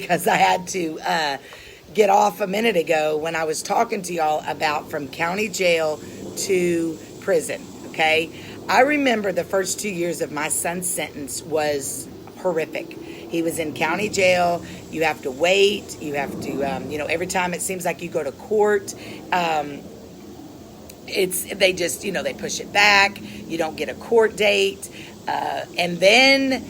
because I had to get off a minute ago when I was talking to y'all about from county jail to prison. Okay, I remember the first 2 years of my son's sentence was horrific. He was in county jail. You have to wait. You have to, every time it seems like you go to court, they just, they push it back. You don't get a court date. And then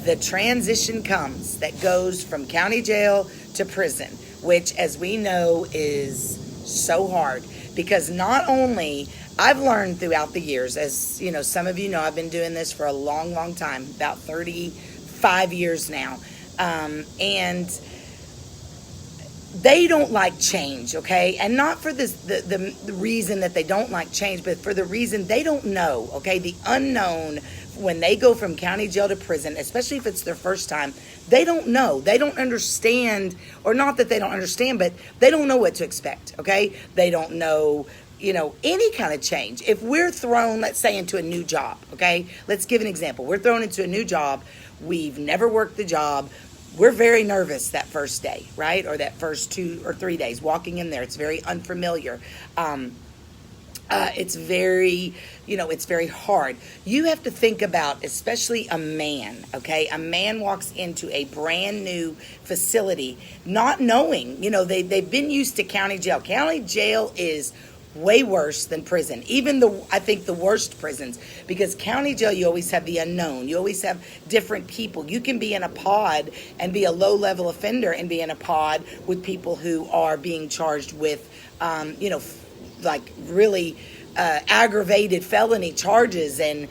the transition comes that goes from county jail to prison, which, as we know, is so hard because not only I've learned throughout the years, as some of you know, I've been doing this for a long, long time, about 35 years now. And they don't like change, okay? And not for the reason that they don't like change, but for the reason they don't know, okay? The unknown, when they go from county jail to prison, especially if it's their first time, they don't know. They don't understand, or not that they don't understand, but they don't know what to expect, okay? They don't know, any kind of change. If we're thrown, let's say, into a new job, okay? Let's give an example. We're thrown into a new job. We've never worked the job. We're very nervous that first day, right? Or that first 2 or 3 days walking in there. It's very unfamiliar. It's very, it's very hard. You have to think about, especially a man, okay? A man walks into a brand new facility not knowing, they've been used to county jail. County jail is way worse than prison, even I think the worst prisons, because county jail, you always have the unknown. You always have different people. You can be in a pod and be a low-level offender and be in a pod with people who are being charged with, like really aggravated felony charges and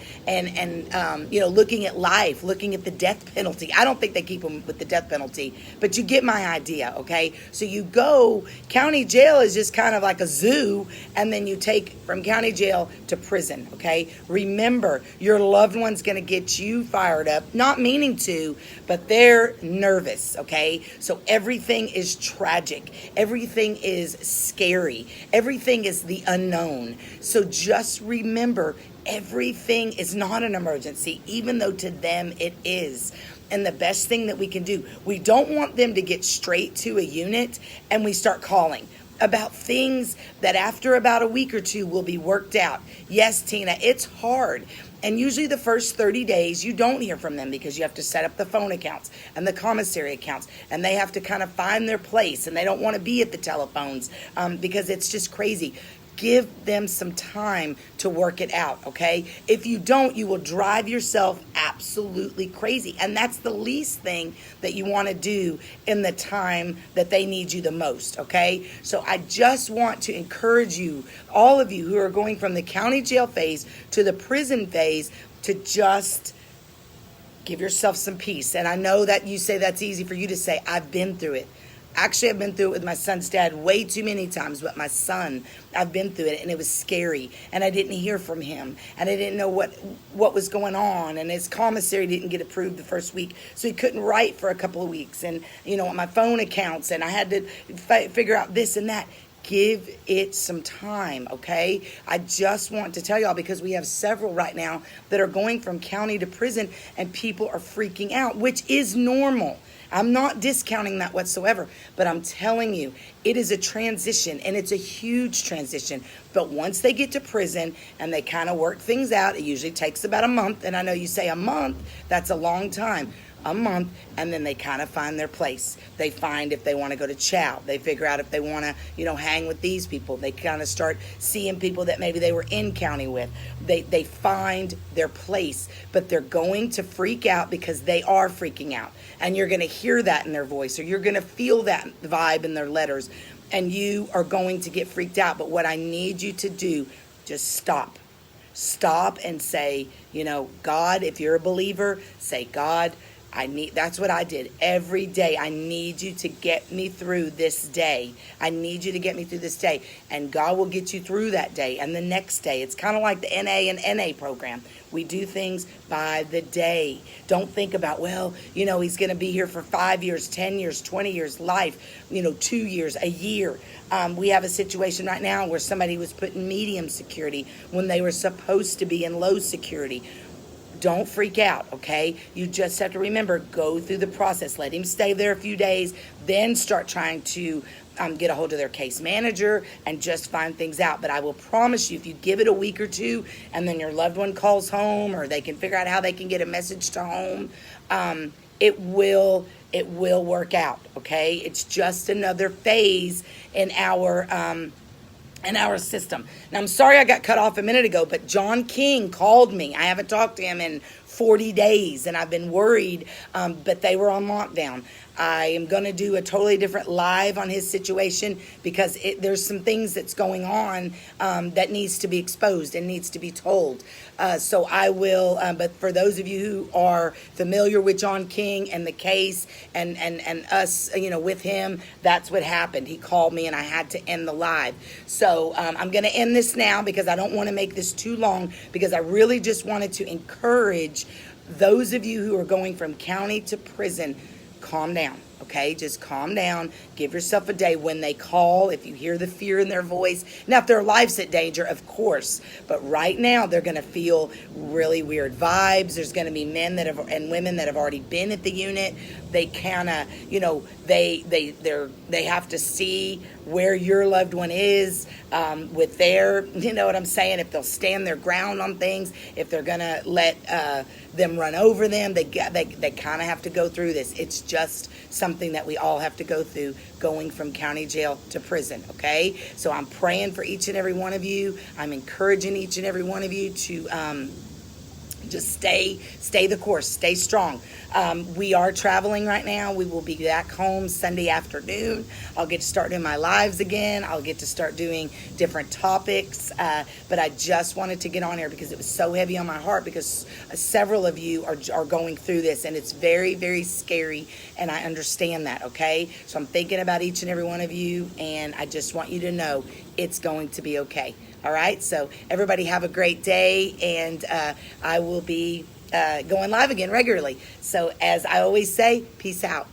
looking at life, looking at the death penalty. I don't think they keep them with the death penalty, but you get my idea, okay? So you go, county jail is just kind of like a zoo, and then you take from county jail to prison, okay? Remember, your loved one's going to get you fired up, not meaning to, but they're nervous, okay? So everything is tragic. Everything is scary. Everything is the unknown. So just remember, everything is not an emergency, even though to them it is. And the best thing that we can do, we don't want them to get straight to a unit and we start calling about things that after about a week or two will be worked out. Yes, Tina, it's hard. And usually the first 30 days, you don't hear from them because you have to set up the phone accounts and the commissary accounts, and they have to kind of find their place, and they don't want to be at the telephones because it's just crazy. Give them some time to work it out, okay? If you don't, you will drive yourself absolutely crazy. And that's the least thing that you want to do in the time that they need you the most, okay? So I just want to encourage you, all of you who are going from the county jail phase to the prison phase, to just give yourself some peace. And I know that you say that's easy for you to say. I've been through it. Actually, I've been through it with my son's dad way too many times, but my son, I've been through it, and it was scary, and I didn't hear from him, and I didn't know what was going on, and his commissary didn't get approved the first week, so he couldn't write for a couple of weeks, and, my phone accounts, and I had to figure out this and that. Give it some time, okay? I just want to tell y'all, because we have several right now that are going from county to prison, and people are freaking out, which is normal. I'm not discounting that whatsoever, but I'm telling you, it is a transition, and it's a huge transition. But once they get to prison and they kind of work things out, it usually takes about a month. And I know you say a month, that's a long time. A month, and then they kind of find their place. They find if they want to go to chow. They figure out if they want to, hang with these people. They kind of start seeing people that maybe they were in county with. They find their place, but they're going to freak out because they are freaking out. And you're going to hear that in their voice, or you're going to feel that vibe in their letters, and you are going to get freaked out. But what I need you to do, just stop. Stop and say, God, if you're a believer, say, God, that's what I did every day. I need you to get me through this day. I need you to get me through this day. And God will get you through that day and the next day. It's kind of like the NA and NA program. We do things by the day. Don't think about, he's going to be here for 5 years, 10 years, 20 years, life, 2 years, a year. We have a situation right now where somebody was put in medium security when they were supposed to be in low security. Don't freak out, okay? You just have to remember, go through the process. Let him stay there a few days, then start trying to get a hold of their case manager and just find things out. But I will promise you, if you give it a week or two and then your loved one calls home, or they can figure out how they can get a message to home, it will work out, okay? It's just another phase in our system. Now, I'm sorry I got cut off a minute ago, but John King called me. I haven't talked to him in 40 days, and I've been worried, but they were on lockdown. I am going to do a totally different live on his situation, because there's some things that's going on that needs to be exposed and needs to be told. So I will, but for those of you who are familiar with John King and the case and us, with him, that's what happened. He called me and I had to end the live. So I'm going to end this now, because I don't want to make this too long, because I really just wanted to encourage those of you who are going from county to prison. Calm down, okay? Just calm down. Give yourself a day. When they call, if you hear the fear in their voice, now if their life's at danger, of course, but right now they're going to feel really weird vibes. There's going to be men and women that have already been at the unit. They kind of, they have to see where your loved one is with their, you know what I'm saying, if they'll stand their ground on things, if they're going to let them run over them. They kind of have to go through this. It's just something that we all have to go through, going from county jail to prison, okay? So I'm praying for each and every one of you. I'm encouraging each and every one of you to just stay the course, stay strong. We are traveling right now. We will be back home Sunday afternoon. I'll get to start doing my lives again. I'll get to start doing different topics. But I just wanted to get on here because it was so heavy on my heart, because several of you are going through this, and it's very, very scary, and I understand that, okay? So I'm thinking about each and every one of you, and I just want you to know it's going to be okay. All right, so everybody have a great day, and I will be going live again regularly. So as I always say, peace out.